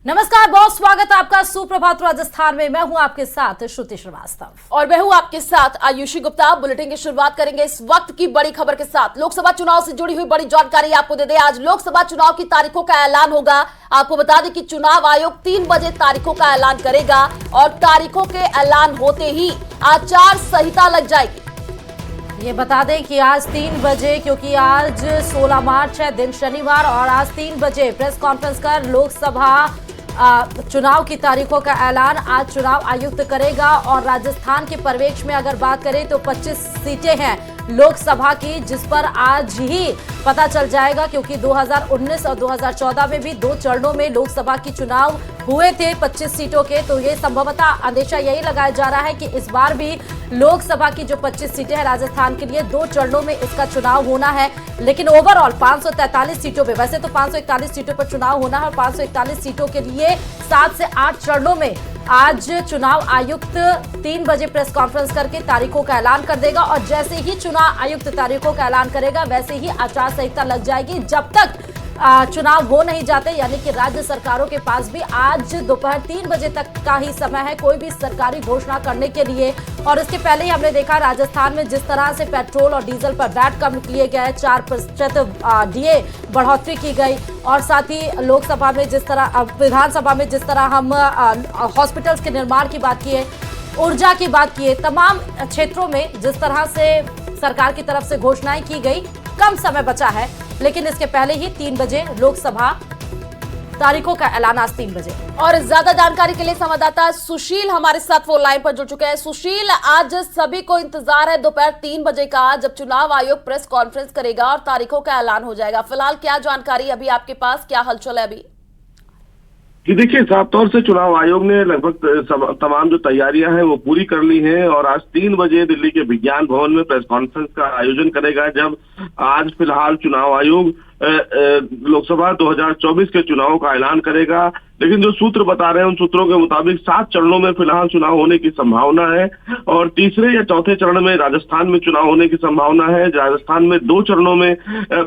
नमस्कार, बहुत स्वागत है आपका सुप्रभात राजस्थान में। मैं हूं आपके साथ श्रुति श्रीवास्तव और मैं हूं आपके साथ आयुषी गुप्ता। बुलेटिन की शुरुआत करेंगे इस वक्त की बड़ी खबर के साथ। लोकसभा चुनाव से जुड़ी हुई बड़ी जानकारी आपको दे दें। आज लोकसभा चुनाव की तारीखों का ऐलान होगा। आपको बता दें कि चुनाव आयोग 3 बजे तारीखों का ऐलान करेगा और तारीखों के ऐलान होते ही आचार संहिता लग जाएगी। ये बता दें कि आज 3 बजे, क्योंकि आज 16 मार्च है, दिन शनिवार, और आज 3 बजे प्रेस कॉन्फ्रेंस कर लोकसभा चुनाव की तारीखों का ऐलान आज चुनाव आयुक्त करेगा। और राजस्थान के परिवेश में अगर बात करें तो 25 सीटें हैं लोकसभा की, जिस पर आज ही पता चल जाएगा, क्योंकि 2019 और 2014 में भी 2 चरणों में लोकसभा की चुनाव हुए थे 25 सीटों के। तो ये संभवतः अंदेशा यही लगाया जा रहा है कि इस बार भी लोकसभा की जो 25 सीटें हैं राजस्थान के लिए 2 चरणों में इसका चुनाव होना है। लेकिन ओवरऑल 543 सीटों पे, वैसे तो 541 सीटों पर चुनाव होना है और 541 सीटों के लिए 7 से 8 चरणों में आज चुनाव आयुक्त 3 बजे प्रेस कॉन्फ्रेंस करके तारीखों का ऐलान कर देगा। और जैसे ही चुनाव आयुक्त तारीखों का ऐलान करेगा वैसे ही आचार संहिता लग जाएगी। जब तक चुनाव हो नहीं जाते, यानी कि राज्य सरकारों के पास भी आज दोपहर 3 बजे तक का ही समय है कोई भी सरकारी घोषणा करने के लिए। और इसके पहले ही हमने देखा राजस्थान में जिस तरह से पेट्रोल और डीजल पर वैट कम किए गए, 4% डीए बढ़ोतरी की गई, और साथ ही लोकसभा में जिस तरह, विधानसभा में जिस तरह हम हॉस्पिटल्स के निर्माण की बात किए, ऊर्जा की बात किए, तमाम क्षेत्रों में जिस तरह से सरकार की तरफ से घोषणाएं की गई। कम समय बचा है, लेकिन इसके पहले ही 3 बजे लोकसभा तारीखों का ऐलान आज 3 बजे। और ज्यादा जानकारी के लिए संवाददाता सुशील हमारे साथ फोन लाइन पर जुड़ चुके हैं। सुशील, आज सभी को इंतजार है दोपहर 3 बजे का, जब चुनाव आयोग प्रेस कॉन्फ्रेंस करेगा और तारीखों का ऐलान हो जाएगा। फिलहाल क्या जानकारी अभी आपके पास, क्या हलचल है अभी? जी देखिए, साफ तौर से चुनाव आयोग ने लगभग तमाम जो तैयारियां हैं वो पूरी कर ली हैं और आज 3 बजे दिल्ली के विज्ञान भवन में प्रेस कॉन्फ्रेंस का आयोजन करेगा। जब आज फिलहाल चुनाव आयोग लोकसभा 2024 के चुनाव का ऐलान करेगा, लेकिन जो सूत्र बता रहे हैं उन सूत्रों के मुताबिक 7 चरणों में फिलहाल चुनाव होने की संभावना है और तीसरे या चौथे चरण में राजस्थान में चुनाव होने की संभावना है। राजस्थान में 2 चरणों में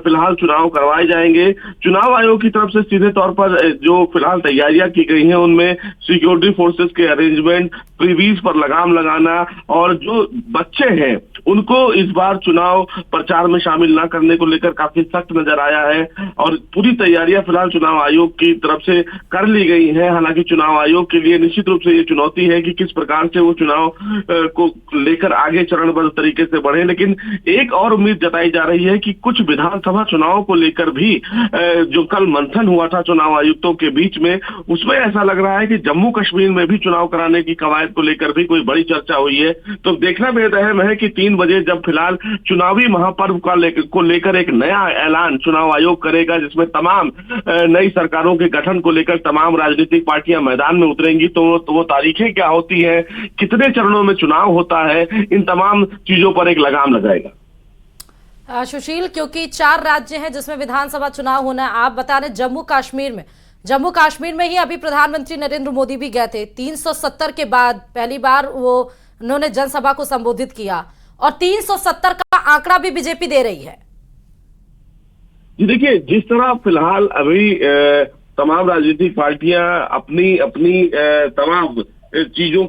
फिलहाल चुनाव करवाए जाएंगे। चुनाव आयोग की तरफ से सीधे तौर पर जो फिलहाल तैयारियां की गई हैं उनमें सिक्योरिटी फोर्सेस के अरेंजमेंट, प्रीवीज पर लगाम लगाना और जो बच्चे हैं उनको इस बार चुनाव प्रचार में शामिल न करने को लेकर काफी सख्त नजर आया है और पूरी तैयारियां फिलहाल चुनाव आयोग की तरफ से कर ली गई हैं। हालांकि चुनाव आयोग के लिए निश्चित रूप से ये चुनौती है कि किस प्रकार से वो चुनाव को लेकर आगे चरणबद्ध तरीके से बढ़े। लेकिन एक और उम्मीद जताई जा रही है कि कुछ विधानसभा चुनाव को लेकर भी जो कल मंथन हुआ था चुनाव आयुक्तों के बीच में, उसमें ऐसा लग रहा है कि जम्मू कश्मीर में भी चुनाव कराने की कवायद को लेकर भी कोई बड़ी चर्चा हुई है। तो देखना बेहद अहम है कि 3 बजे जब फिलहाल चुनावी महापर्व को लेकर एक नया ऐलान चुनाव आयोग करेगा, जिसमें तमाम नई सरकारों के गठन को लेकर तमाम राजनीतिक पार्टियां मैदान में उतरेंगी, तो वो तारीखें क्या होती है, कितने चरणों में चुनाव होता है, इन तमाम चीजों पर एक लगाम लगाएगा। सुशील, क्योंकि 4 राज्य हैं जिसमें विधानसभा चुनाव होना है, आप बता रहे जम्मू कश्मीर में ही अभी प्रधानमंत्री नरेंद्र मोदी भी गए थे। 370 के बाद पहली बार उन्होंने जनसभा को संबोधित किया और 370 का आंकड़ा भी बीजेपी दे रही है। जी देखिए, जिस तरह फिलहाल अभी तमाम राजनीतिक पार्टियां अपनी तमाम चीजों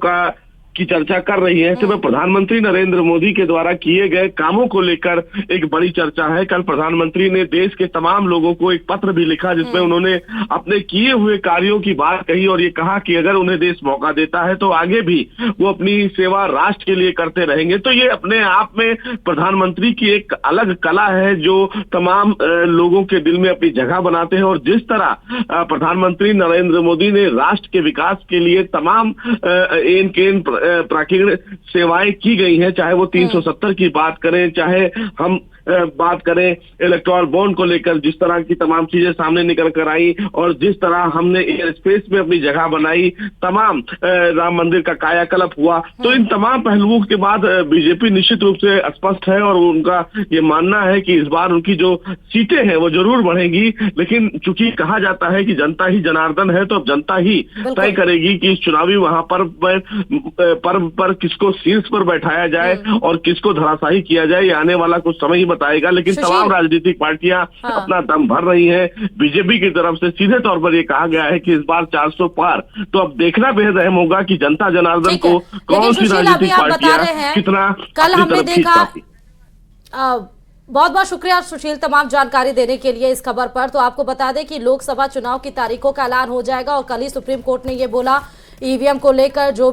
की चर्चा कर रही है, ऐसे में प्रधानमंत्री नरेंद्र मोदी के द्वारा किए गए कामों को लेकर एक बड़ी चर्चा है। कल प्रधानमंत्री ने देश के तमाम लोगों को एक पत्र भी लिखा जिसमें उन्होंने अपने किए हुए कार्यों की बात कही और ये कहा कि अगर उन्हें देश मौका देता है तो आगे भी वो अपनी सेवा राष्ट्र के लिए करते रहेंगे। तो ये अपने आप में प्रधानमंत्री की एक अलग कला है जो तमाम लोगों के दिल में अपनी जगह बनाते हैं। और जिस तरह प्रधानमंत्री नरेंद्र मोदी ने राष्ट्र के विकास के लिए तमाम प्राकृतिक सेवाएं की गई हैं, चाहे वो 370 की बात करें, चाहे हम बात करें इलेक्टोरल बॉन्ड को लेकर, जिस तरह की तमाम चीजें सामने निकल कर आई और जिस तरह हमने एयर स्पेस में अपनी जगह बनाई, तमाम राम मंदिर का कायाकल्प हुआ, तो इन तमाम पहलुओं के बाद बीजेपी निश्चित रूप से स्पष्ट है और उनका ये मानना है कि इस बार उनकी जो सीटें हैं वो जरूर बढ़ेंगी। लेकिन चूंकि कहा जाता है कि जनता ही जनार्दन है, तो अब जनता ही तय करेगी कि इस चुनावी पर्व पर किसको शीर्ष पर बैठाया जाए और किसको धराशायी किया जाए। ये आने वाला कुछ समय ही बताएगा, लेकिन सुशील। तमाम राजनीतिक पार्टियां अपना दम भर रही हैं। बीजेपी की तरफ से सीधे तौर पर ये कहा गया है कि इस बार 400 पार। तो अब देखना बेहद अहम होगा कि जनता जनार्दन ठीक है। को कौन लेकिन सी सुशील, अभी राजनीतिक आप बता रहे पार्टियां हैं, कितना कल अपनी हमने तरफ खींच देखा पाती। बहुत बहुत शुक्रिया सुशील तमाम जानकारी देने के लिए इस खबर पर। तो आपको बता दें कि लोकसभा चुनाव की तारीखों का ऐलान हो जाएगा और कल ही सुप्रीम कोर्ट ने ये बोला, ईवीएम को लेकर जो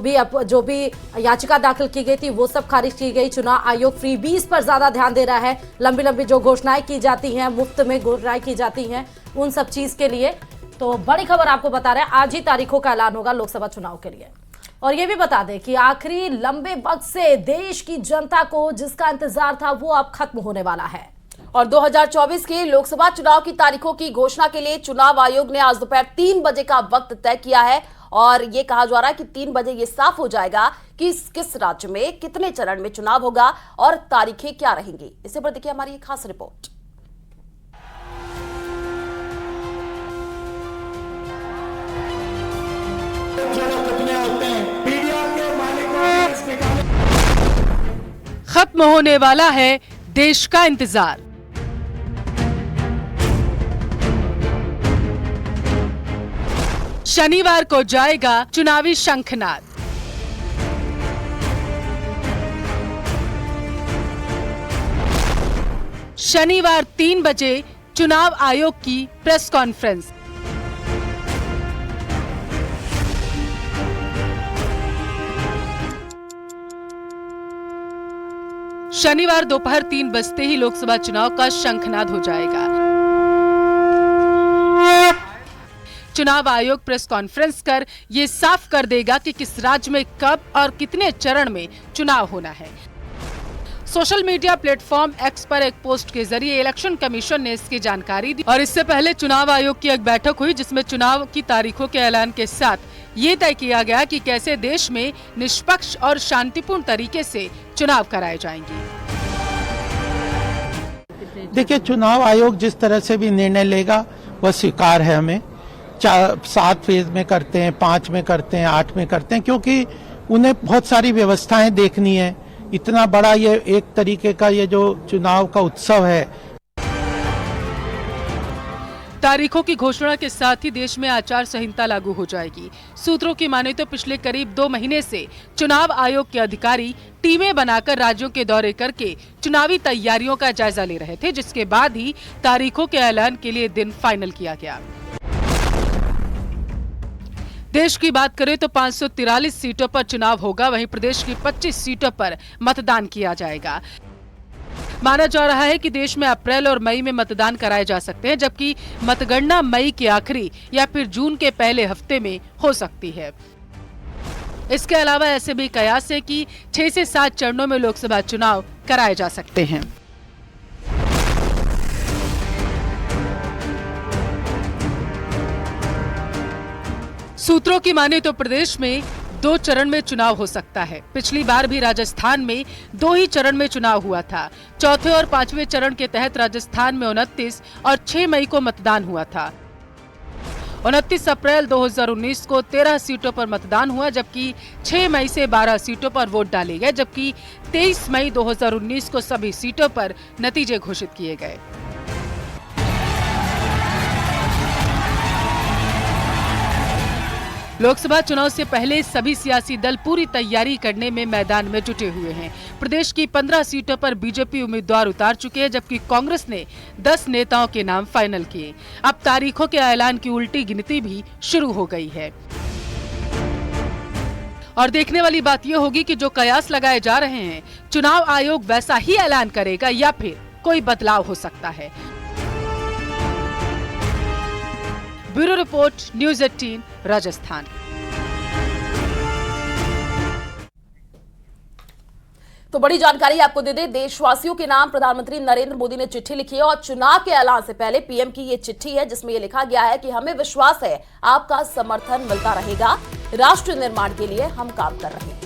भी याचिका दाखिल की गई थी वो सब खारिज की गई। चुनाव आयोग फ्रीबीज पर ज्यादा ध्यान दे रहा है। लंबी लंबी जो घोषणाएं की जाती हैं, मुफ्त में घोषणाएं की जाती हैं, उन सब चीज के लिए। तो बड़ी खबर आपको बता रहे हैं, आज ही तारीखों का ऐलान होगा लोकसभा चुनाव के लिए। और ये भी बता दें कि आखिरी लंबे वक्त से देश की जनता को जिसका इंतजार था वो अब खत्म होने वाला है। और 2024 के लोकसभा चुनाव की तारीखों की घोषणा के लिए चुनाव आयोग ने आज दोपहर 3 बजे का वक्त तय किया है और ये कहा जा रहा है कि 3 बजे ये साफ हो जाएगा कि किस राज्य में कितने चरण में चुनाव होगा और तारीखें क्या रहेंगी। इसी पर देखिए हमारी एक खास रिपोर्ट। खत्म होने वाला है देश का इंतजार। शनिवार को जाएगा चुनावी शंखनाद। शनिवार 3 बजे चुनाव आयोग की प्रेस कॉन्फ्रेंस। शनिवार दोपहर 3 बजते ही लोकसभा चुनाव का शंखनाद हो जाएगा। चुनाव आयोग प्रेस कॉन्फ्रेंस कर ये साफ कर देगा कि किस राज्य में कब और कितने चरण में चुनाव होना है। सोशल मीडिया प्लेटफॉर्म एक्स पर एक पोस्ट के जरिए इलेक्शन कमीशन ने इसकी जानकारी दी और इससे पहले चुनाव आयोग की एक बैठक हुई जिसमें चुनाव की तारीखों के ऐलान के साथ ये तय किया गया कि कैसे देश में निष्पक्ष और शांतिपूर्ण तरीके से चुनाव कराए जाएंगे। देखिए, चुनाव आयोग जिस तरह से भी निर्णय लेगा वह स्वीकार है हमें। 7 फेज में करते हैं, 5 में करते हैं, 8 में करते हैं, क्योंकि उन्हें बहुत सारी व्यवस्थाएं देखनी है। इतना बड़ा ये एक तरीके का ये जो चुनाव का उत्सव है। तारीखों की घोषणा के साथ ही देश में आचार संहिता लागू हो जाएगी। सूत्रों की माने तो पिछले करीब 2 महीने से चुनाव आयोग के अधिकारी टीमें बनाकर राज्यों के दौरे करके चुनावी तैयारियों का जायजा ले रहे थे, जिसके बाद ही तारीखों के ऐलान के लिए दिन फाइनल किया गया। देश की बात करें तो 543 सीटों पर चुनाव होगा, वहीं प्रदेश की 25 सीटों पर मतदान किया जाएगा। माना जा रहा है कि देश में अप्रैल और मई में मतदान कराए जा सकते हैं, जबकि मतगणना मई के आखिरी या फिर जून के पहले हफ्ते में हो सकती है। इसके अलावा ऐसे भी कयास है कि 6 से 7 चरणों में लोकसभा चुनाव कराए जा सकते हैं। सूत्रों की माने तो प्रदेश में 2 चरण में चुनाव हो सकता है। पिछली बार भी राजस्थान में 2 ही चरण में चुनाव हुआ था। चौथे और 5वें चरण के तहत राजस्थान में 29 और 6 मई को मतदान हुआ था। 29 अप्रैल 2019 को 13 सीटों पर मतदान हुआ, जबकि 6 मई से 12 सीटों पर वोट डाले गए, जबकि 23 मई 2019 को सभी सीटों पर नतीजे घोषित किए गए। लोकसभा चुनाव से पहले सभी सियासी दल पूरी तैयारी करने में मैदान में जुटे हुए हैं। प्रदेश की 15 सीटों पर बीजेपी उम्मीदवार उतार चुके हैं, जबकि कांग्रेस ने 10 नेताओं के नाम फाइनल किए। अब तारीखों के ऐलान की उल्टी गिनती भी शुरू हो गई है और देखने वाली बात यह होगी कि जो कयास लगाए जा रहे हैं, चुनाव आयोग वैसा ही ऐलान करेगा या फिर कोई बदलाव हो सकता है। Bureau report, news 18, Rajasthan. तो बड़ी जानकारी आपको दे दें, देशवासियों के नाम प्रधानमंत्री नरेंद्र मोदी ने चिट्ठी लिखी है और चुनाव के ऐलान से पहले पीएम की ये चिट्ठी है, जिसमें ये लिखा गया है कि हमें विश्वास है आपका समर्थन मिलता रहेगा, राष्ट्र निर्माण के लिए हम काम कर रहे हैं।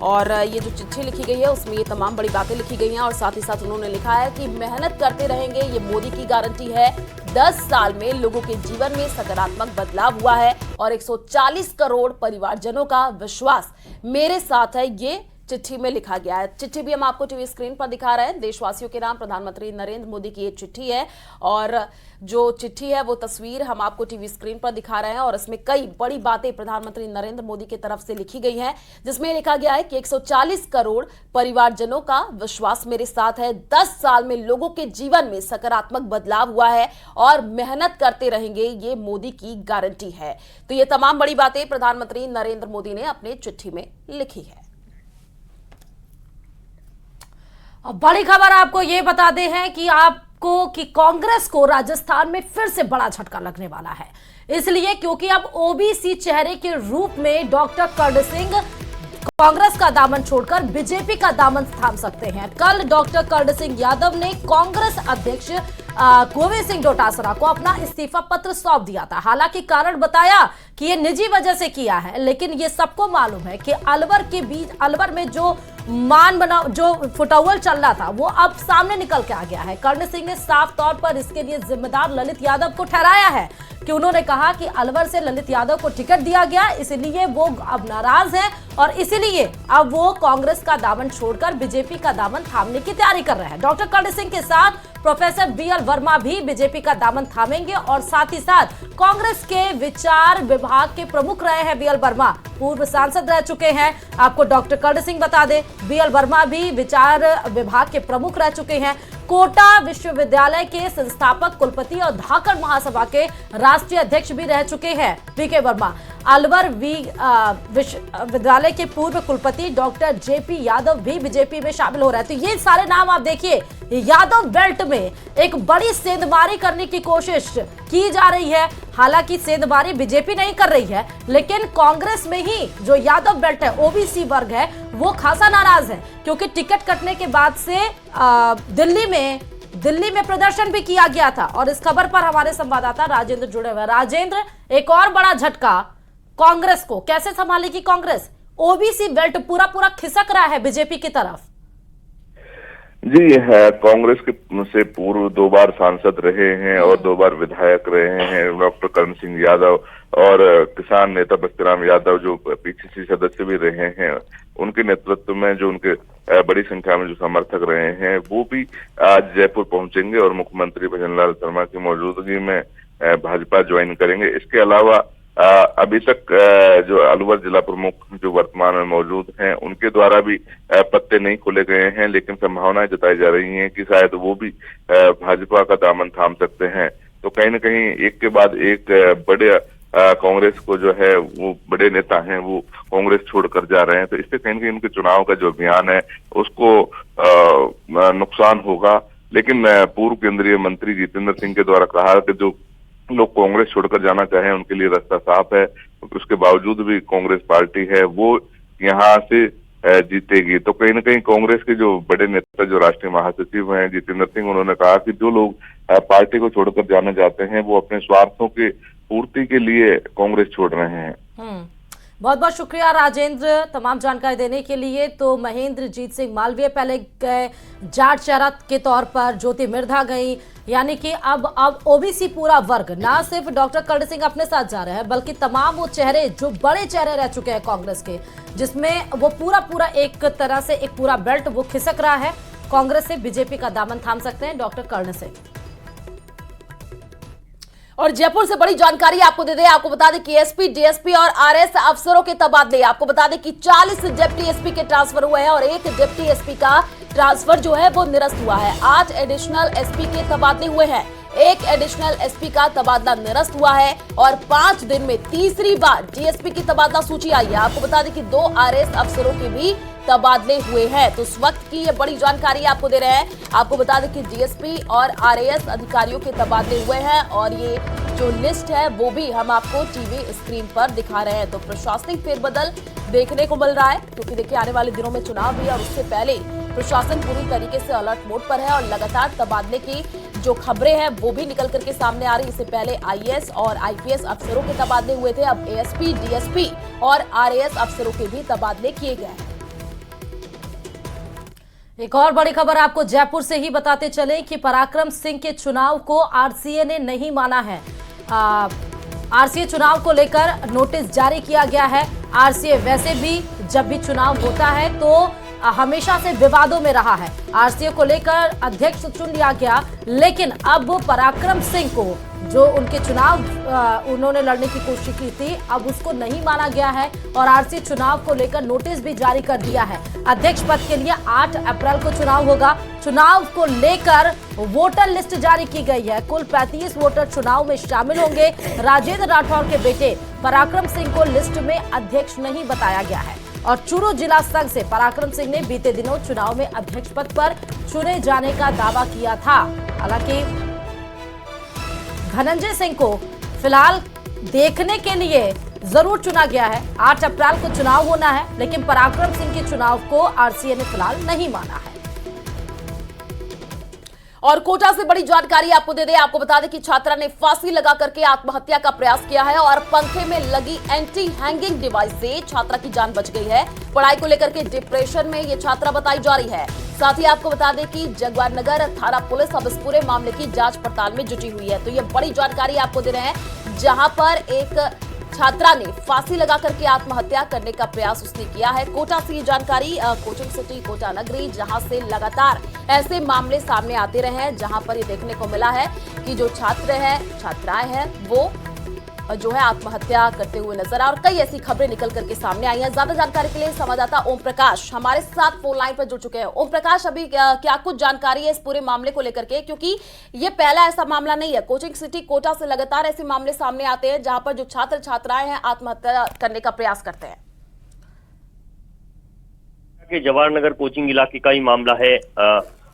और ये जो चिट्ठी लिखी गई है उसमें ये तमाम बड़ी बातें लिखी गई हैं और साथ ही साथ उन्होंने लिखा है कि मेहनत करते रहेंगे, ये मोदी की गारंटी है। 10 साल में लोगों के जीवन में सकारात्मक बदलाव हुआ है और 140 करोड़ परिवारजनों का विश्वास मेरे साथ है, ये चिट्ठी में लिखा गया है। चिट्ठी भी हम आपको टीवी स्क्रीन पर दिखा रहे हैं। देशवासियों के नाम प्रधानमंत्री नरेंद्र मोदी की ये चिट्ठी है और जो चिट्ठी है वो तस्वीर हम आपको टीवी स्क्रीन पर दिखा रहे हैं और इसमें कई बड़ी बातें प्रधानमंत्री नरेंद्र मोदी की तरफ से लिखी गई हैं, जिसमें लिखा गया है कि 140 करोड़ परिवारजनों का विश्वास मेरे साथ है। 10 साल में लोगों के जीवन में सकारात्मक बदलाव हुआ है और मेहनत करते रहेंगे, ये मोदी की गारंटी है। तो ये तमाम बड़ी बातें प्रधानमंत्री नरेंद्र मोदी ने अपनी चिट्ठी में लिखी है। अब बड़ी खबर आपको ये बता दे हैं कि कांग्रेस को राजस्थान में फिर से बड़ा झटका लगने वाला है। इसलिए क्योंकि अब ओबीसी चेहरे के रूप में डॉक्टर कर्ण सिंह कांग्रेस का दामन छोड़कर बीजेपी का दामन थाम सकते हैं। कल डॉक्टर कर्ण सिंह यादव ने कांग्रेस अध्यक्ष गोविंद सिंह डोटासरा को अपना इस्तीफा पत्र सौंप दिया था। हालांकि कारण बताया कि ये निजी वजह से किया है, लेकिन ये सबको मालूम है कि अलवर में जो फुटबॉल चल रहा था वो अब सामने निकल के आ गया है। कर्ण सिंह ने साफ तौर पर इसके लिए जिम्मेदार ललित यादव को ठहराया है कि उन्होंने कहा कि अलवर से ललित यादव को टिकट दिया गया, इसलिए वो अब नाराज है और इसीलिए अब वो कांग्रेस का दामन छोड़कर बीजेपी का दामन थामने की तैयारी कर रहे हैं। डॉक्टर कर्ण सिंह के साथ प्रोफेसर बीएल वर्मा भी बीजेपी का दामन थामेंगे और साथ ही साथ कांग्रेस के विचार विभाग के प्रमुख रहे हैं बीएल वर्मा, पूर्व सांसद रह चुके हैं। आपको डॉक्टर कर्ण सिंह बता दें, बीएल वर्मा भी विचार विभाग के प्रमुख रह चुके हैं। कोटा विश्वविद्यालय के संस्थापक कुलपति और धाकड़ महासभा के राष्ट्रीय अध्यक्ष भी रह चुके हैं बीके वर्मा। अलवर विश्वविद्यालय के पूर्व कुलपति डॉक्टर जेपी यादव भी बीजेपी में शामिल हो रहे हैं। तो ये सारे नाम आप देखिए, यादव बेल्ट में एक बड़ी सेंधमारी करने की कोशिश की जा रही है। हालांकि सेंधमारी बीजेपी नहीं कर रही है, लेकिन कांग्रेस में ही जो यादव बेल्ट है, ओबीसी वर्ग है, वो खासा नाराज है क्योंकि टिकट कटने के बाद से दिल्ली में प्रदर्शन भी किया गया था। और इस खबर पर हमारे संवाददाता राजेंद्र जुड़े हुए। राजेंद्र, एक और बड़ा झटका कांग्रेस को, कैसे संभालेगी कांग्रेस? ओबीसी बेल्ट पूरा खिसक रहा है बीजेपी की तरफ। जी है, कांग्रेस के से पूर्व 2 बार सांसद रहे हैं और 2 बार विधायक रहे हैं डॉक्टर कर्ण सिंह यादव, और किसान नेता बस्तीराम यादव जो पीसीसी सदस्य भी रहे हैं, उनके नेतृत्व में जो उनके बड़ी संख्या में जो समर्थक रहे हैं वो भी आज जयपुर पहुंचेंगे और मुख्यमंत्री भजनलाल शर्मा की मौजूदगी में भाजपा ज्वाइन करेंगे। इसके अलावा अभी तक जो अलवर जिला प्रमुख जो वर्तमान में मौजूद हैं, उनके द्वारा भी पत्ते नहीं खोले गए हैं, लेकिन संभावनाएं जताई जा रही हैं कि शायद वो भी भाजपा का दामन थाम सकते हैं। तो कहीं न कहीं एक के बाद एक बड़े कांग्रेस को जो है वो बड़े नेता हैं वो कांग्रेस छोड़कर जा रहे हैं। तो इससे कहीं न कहीं उनके चुनाव का जो अभियान है उसको नुकसान होगा। लेकिन पूर्व केंद्रीय मंत्री जितेंद्र सिंह के द्वारा कहा कि जो लोग कांग्रेस छोड़कर जाना चाहें उनके लिए रास्ता साफ है, उसके बावजूद भी कांग्रेस पार्टी है वो यहाँ से जीतेगी। तो कहीं न कहीं कांग्रेस के जो बड़े नेता जो राष्ट्रीय महासचिव हैं जितेंद्र सिंह, उन्होंने कहा कि जो लोग पार्टी को छोड़कर जाना चाहते हैं वो अपने स्वार्थों के पूर्ति के लिए कांग्रेस छोड़ रहे हैं। बहुत बहुत शुक्रिया राजेंद्र तमाम जानकारी देने के लिए। तो महेंद्र जीत सिंह मालवीय पहले गए, जाट चेहरा के तौर पर ज्योति मिर्धा गई, यानी कि अब ओबीसी पूरा वर्ग, ना सिर्फ डॉक्टर कर्ण सिंह अपने साथ जा रहे हैं बल्कि तमाम वो चेहरे जो बड़े चेहरे रह चुके हैं कांग्रेस के, जिसमें वो पूरा एक तरह से एक पूरा बेल्ट वो खिसक रहा है। कांग्रेस से बीजेपी का दामन थाम सकते हैं डॉक्टर कर्ण सिंह। और जयपुर से बड़ी जानकारी आपको दे दें, आपको बता दें कि एसपी, डीएसपी और आरएस अफसरों के तबादले, आपको बता दें कि 40 डिप्टी एसपी के ट्रांसफर हुए हैं और 1 डिप्टी एसपी का ट्रांसफर जो है वो निरस्त हुआ है। 8 एडिशनल एसपी के तबादले हुए हैं, 1 एडिशनल एसपी का तबादला निरस्त हुआ है और 5 दिन में तीसरी बार डीएसपी की तबादला सूची आई है। आपको बता दें कि 2 आरएस अफसरों के भी तबादले हुए हैं। तो इस वक्त की ये बड़ी जानकारी आपको दे रहे हैं। आपको बता दें कि डीएसपी और आरएएस अधिकारियों के तबादले हुए हैं और ये जो लिस्ट है वो भी हम आपको टीवी स्क्रीन पर दिखा रहे हैं। तो प्रशासनिक फेरबदल देखने को मिल रहा है क्योंकि देखिए आने वाले दिनों में चुनाव भी और उससे पहले प्रशासन पूरी तरीके से अलर्ट मोड पर है और लगातार तबादले की जो खबरें हैं वो भी निकल करके सामने आ रही। इससे पहले आईएएस और आईपीएस अफसरों के तबादले हुए थे, अब एएसपी, डीएसपी और आरएएस अफसरों के भी तबादले किए गए हैं। एक और बड़ी खबर आपको जयपुर से ही बताते चले कि पराक्रम सिंह के चुनाव को आरसीए ने नहीं माना है। आरसीए चुनाव को लेकर नोटिस जारी किया गया है। आरसीए वैसे भी जब भी चुनाव होता है तो हमेशा से विवादों में रहा है। आरसीए को लेकर अध्यक्ष चुन लिया गया, लेकिन अब पराक्रम सिंह को जो उनके चुनाव उन्होंने लड़ने की कोशिश की थी, अब उसको नहीं माना गया है और आरसीए चुनाव को लेकर नोटिस भी जारी कर दिया है। अध्यक्ष पद के लिए 8 अप्रैल को चुनाव होगा। चुनाव को लेकर वोटर लिस्ट जारी की गई है। कुल 35 वोटर चुनाव में शामिल होंगे। राजेंद्र राठौर के बेटे पराक्रम सिंह को लिस्ट में अध्यक्ष नहीं बताया गया है और चूरू जिला संघ से पराक्रम सिंह ने बीते दिनों चुनाव में अध्यक्ष पद पर चुने जाने का दावा किया था। हालांकि धनंजय सिंह को फिलहाल देखने के लिए जरूर चुना गया है। 8 अप्रैल को चुनाव होना है, लेकिन पराक्रम सिंह के चुनाव को आरसीए ने फिलहाल नहीं माना है। और कोटा से बड़ी जानकारी आपको दे दें। आपको बता दें कि छात्रा ने फांसी लगा करके आत्महत्या का प्रयास किया है और पंखे में लगी एंटी हैंगिंग डिवाइस से छात्रा की जान बच गई है। पढ़ाई को लेकर के डिप्रेशन में ये छात्रा बताई जा रही है। साथ ही आपको बता दें कि जगवार नगर थाना पुलिस अब इस पूरे मामले की जांच पड़ताल में जुटी हुई है। तो ये बड़ी जानकारी आपको दे रहे हैं, जहां पर एक छात्रा ने फांसी लगा करके आत्महत्या करने का प्रयास उसने किया है। कोटा से ये जानकारी, कोचिंग सिटी कोटा नगरी, जहां से लगातार ऐसे मामले सामने आते रहे हैं, जहां पर ये देखने को मिला है कि जो छात्र हैं, छात्राएं हैं, वो जो है आत्महत्या करते हुए नजर आ, और कई ऐसी खबरें निकल करके सामने आई हैं। ज्यादा जानकारी के लिए संवाददाता ओम प्रकाश हमारे साथ फोन लाइन पर जुड़ चुके हैं। ओम प्रकाश, अभी क्या कुछ जानकारी है इस पूरे मामले को लेकर के, क्योंकि ये पहला ऐसा मामला नहीं है। कोचिंग सिटी कोटा से लगातार ऐसे मामले सामने आते हैं जहां पर जो छात्र छात्राएं हैं आत्महत्या करने का प्रयास करते हैं। जवाहर नगर कोचिंग इलाके का ही मामला है।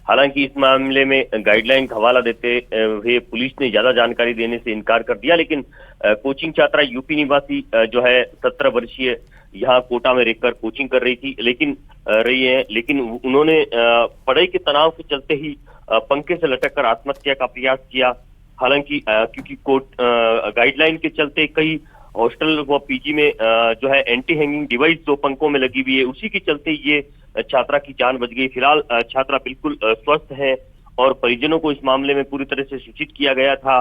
हालांकि इस मामले में गाइडलाइन का हवाला देते हुए पुलिस ने ज्यादा जानकारी देने से इनकार कर दिया, लेकिन कोचिंग छात्रा यूपी निवासी जो है 17 वर्षीय यहाँ कोटा में रहकर कोचिंग कर रही है, लेकिन उन्होंने पढ़ाई के तनाव के चलते ही पंखे से लटक कर आत्महत्या का प्रयास किया। हालांकि क्योंकि गाइडलाइन के चलते कई हॉस्टल व पीजी में जो है एंटी हैंगिंग डिवाइस जो पंखों में लगी हुई है, उसी के चलते ये छात्रा की जान बच गई। फिलहाल छात्रा बिल्कुल स्वस्थ है और परिजनों को इस मामले में पूरी तरह से सूचित किया गया था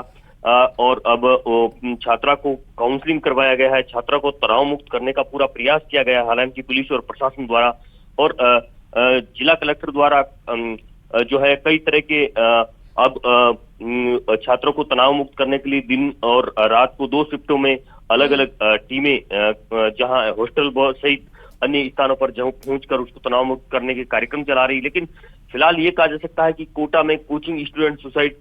और अब छात्रा को काउंसलिंग करवाया गया है। छात्रा को तनाव मुक्त करने का पूरा प्रयास किया गया है। हालांकि पुलिस और प्रशासन द्वारा और जिला कलेक्टर द्वारा जो है कई तरह के अब छात्रों को तनाव मुक्त करने के लिए दिन और रात को 2 शिफ्टों में अलग अलग टीमें जहां हॉस्टल सहित अन्य स्थानों पर पहुंचकर उसको तनाव मुक्त करने के कार्यक्रम चला रही। लेकिन फिलहाल ये कहा जा सकता है कि कोटा में कोचिंग स्टूडेंट सुसाइड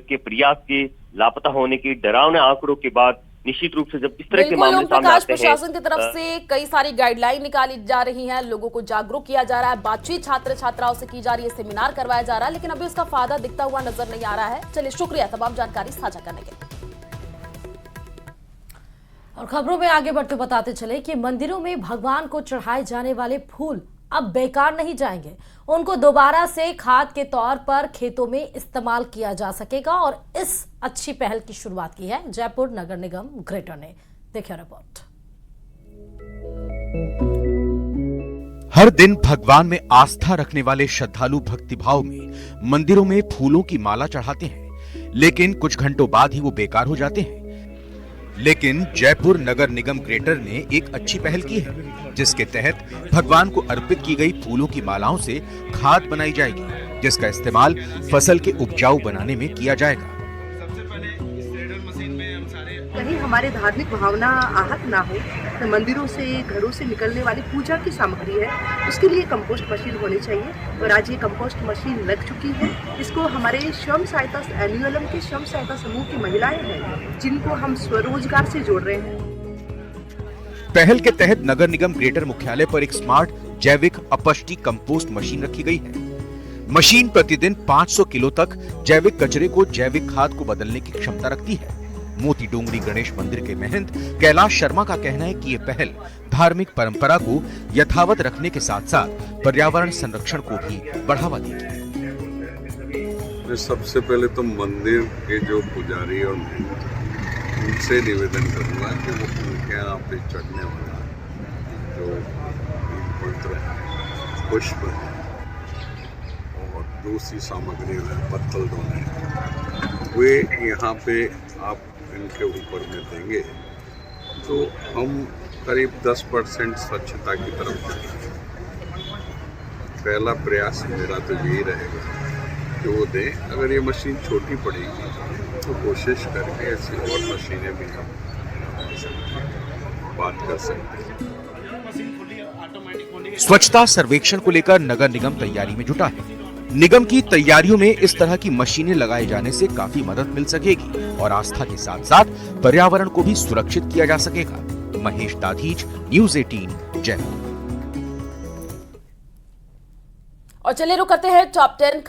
के प्रयास के लापता होने के डरावने आंकड़ों के बाद निश्चित रूप से जब इस तरह के मामले सामने आते हैं, प्रशासन की तरफ से कई सारी गाइडलाइन निकाली जा रही हैं, लोगों को जागरूक किया जा रहा है, बातचीत छात्र छात्राओं से की जा रही है, सेमिनार करवाया जा रहा है, लेकिन अभी उसका फायदा दिखता हुआ नजर नहीं आ रहा है। चलिए, शुक्रिया तमाम जानकारी साझा करने के लिए। और खबरों में आगे बढ़ते बताते चले कि मंदिरों में भगवान को चढ़ाए जाने वाले फूल अब बेकार नहीं जाएंगे। उनको दोबारा से खाद के तौर पर खेतों में इस्तेमाल किया जा सकेगा और इस अच्छी पहल की शुरुआत की है जयपुर नगर निगम ग्रेटर ने। देखिए रिपोर्ट। हर दिन भगवान में आस्था रखने वाले श्रद्धालु भक्तिभाव में मंदिरों में फूलों की माला चढ़ाते हैं, लेकिन कुछ घंटों बाद ही वो बेकार हो जाते हैं। लेकिन जयपुर नगर निगम ग्रेटर ने एक अच्छी पहल की है, जिसके तहत भगवान को अर्पित की गई फूलों की मालाओं से खाद बनाई जाएगी, जिसका इस्तेमाल फसल के उपजाऊ बनाने में किया जाएगा। कहीं हमारे धार्मिक भावना आहत ना हो, तो मंदिरों से घरों से निकलने वाली पूजा की सामग्री है, उसके लिए कंपोस्ट मशीन होनी चाहिए और आज ये कंपोस्ट मशीन लग चुकी है। इसको हमारे स्वयं सहायता एनुअलम के स्वयं सहायता समूह की महिलाएं हैं, जिनको हम स्वरोजगार से जोड़ रहे हैं। पहल के तहत नगर निगम ग्रेटर मुख्यालय पर एक स्मार्ट जैविक अपशिष्ट कंपोस्ट मशीन रखी गई है। मशीन प्रतिदिन 500 किलो तक जैविक कचरे को जैविक खाद को बदलने की क्षमता रखती है। मोती डोंगरी गणेश मंदिर के महंत कैलाश शर्मा का कहना है कि ये पहल धार्मिक परंपरा को यथावत रखने के साथ साथ पर्यावरण संरक्षण को भी बढ़ावा देगी। मैं सबसे पहले तो मंदिर के जो पुजारी और महंत उनसे निवेदन करूंगा कि वो उनके यहाँ पे चढ़ने वाला जो मंत्र पुष्प और दूसरी सामग्री है पत्तल दोने, वे यहाँ पे आप इनके ऊपर में देंगे तो हम करीब 10% स्वच्छता की तरफ जाएगी। पहला प्रयास मेरा तो यही रहेगा कि वो दें। अगर ये मशीन छोटी पड़ेगी तो कोशिश करके ऐसी और मशीनें भी हम बात कर सकते हैं। स्वच्छता सर्वेक्षण को लेकर नगर निगम तैयारी में जुटा है। निगम की तैयारियों में इस तरह की मशीनें लगाए जाने से काफी मदद मिल सकेगी और आस्था के साथ साथ पर्यावरण को भी सुरक्षित किया जा सकेगा। महेश दाधीच, न्यूज़ 18, जयपुर। और चलिए रुक करते हैं टॉप 10